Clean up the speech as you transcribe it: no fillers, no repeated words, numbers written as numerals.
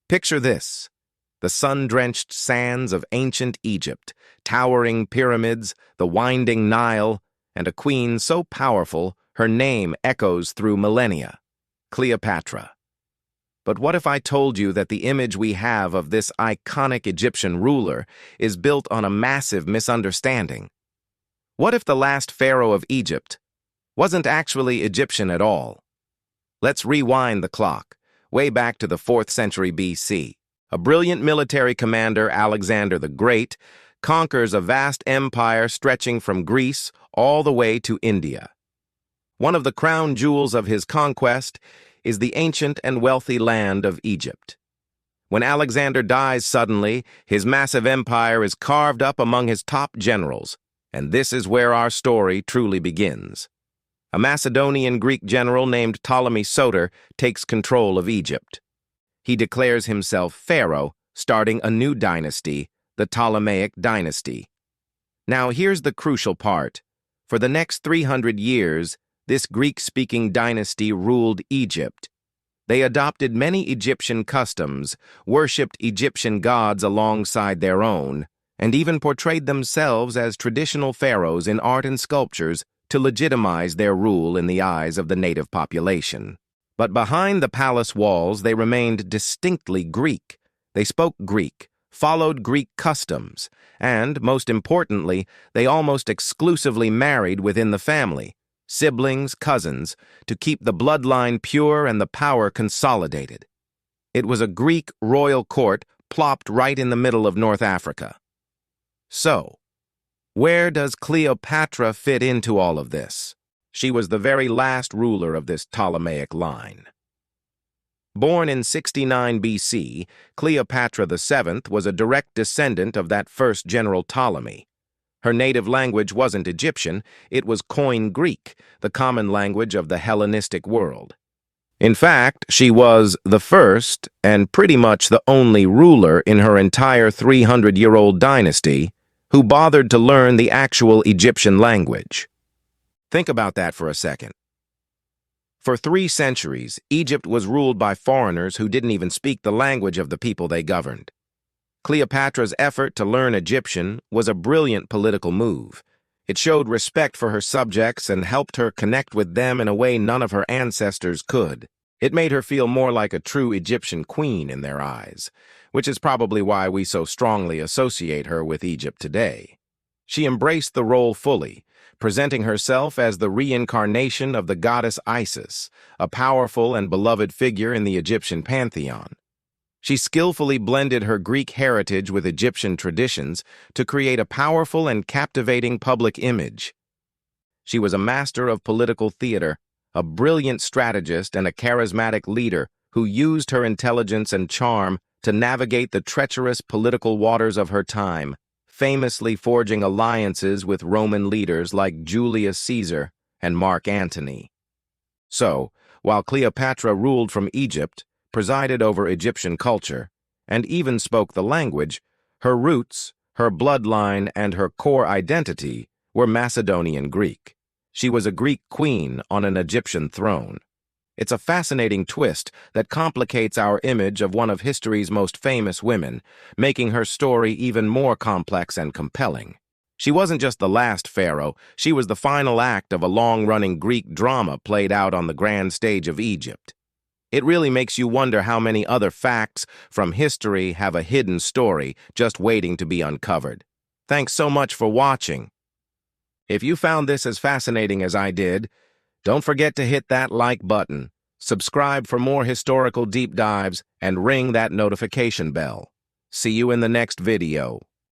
Picture this: the sun-drenched sands of ancient Egypt, towering pyramids, the winding Nile, and a queen so powerful her name echoes through millennia: Cleopatra. But what if I told you that the image we have of this iconic Egyptian ruler is built on a massive misunderstanding? What if the last pharaoh of Egypt wasn't actually Egyptian at all? Let's rewind the clock, way back to the 4th century BC. A brilliant military commander, Alexander the Great, conquers a vast empire stretching from Greece all the way to India. One of the crown jewels of his conquest is the ancient and wealthy land of Egypt. When Alexander dies suddenly, his massive empire is carved up among his top generals, and this is where our story truly begins. A Macedonian Greek general named Ptolemy Soter takes control of Egypt. He declares himself pharaoh, starting a new dynasty, the Ptolemaic dynasty. Now here's the crucial part. For the next 300 years, this Greek-speaking dynasty ruled Egypt. They adopted many Egyptian customs, worshipped Egyptian gods alongside their own, and even portrayed themselves as traditional pharaohs in art and sculptures to legitimize their rule in the eyes of the native population. But behind the palace walls, they remained distinctly Greek. They spoke Greek, followed Greek customs, and, most importantly, they almost exclusively married within the family, siblings, cousins, to keep the bloodline pure and the power consolidated. It was a Greek royal court plopped right in the middle of North Africa. So, where does Cleopatra fit into all of this? She was the very last ruler of this Ptolemaic line. Born in 69 BC, Cleopatra VII was a direct descendant of that first general Ptolemy. Her native language wasn't Egyptian, it was Koine Greek, the common language of the Hellenistic world. In fact, she was the first and pretty much the only ruler in her entire 300-year-old dynasty who bothered to learn the actual Egyptian language. Think about that for a second. For 3 centuries, Egypt was ruled by foreigners who didn't even speak the language of the people they governed. Cleopatra's effort to learn Egyptian was a brilliant political move. It showed respect for her subjects and helped her connect with them in a way none of her ancestors could. It made her feel more like a true Egyptian queen in their eyes, which is probably why we so strongly associate her with Egypt today. She embraced the role fully, presenting herself as the reincarnation of the goddess Isis, a powerful and beloved figure in the Egyptian pantheon. She skillfully blended her Greek heritage with Egyptian traditions to create a powerful and captivating public image. She was a master of political theater, a brilliant strategist and a charismatic leader who used her intelligence and charm to navigate the treacherous political waters of her time, famously forging alliances with Roman leaders like Julius Caesar and Mark Antony. So, while Cleopatra ruled from Egypt, presided over Egyptian culture, and even spoke the language, her roots, her bloodline, and her core identity were Macedonian Greek. She was a Greek queen on an Egyptian throne. It's a fascinating twist that complicates our image of one of history's most famous women, making her story even more complex and compelling. She wasn't just the last pharaoh, she was the final act of a long-running Greek drama played out on the grand stage of Egypt. It really makes you wonder how many other facts from history have a hidden story just waiting to be uncovered. Thanks so much for watching. If you found this as fascinating as I did, don't forget to hit that like button, subscribe for more historical deep dives, and ring that notification bell. See you in the next video.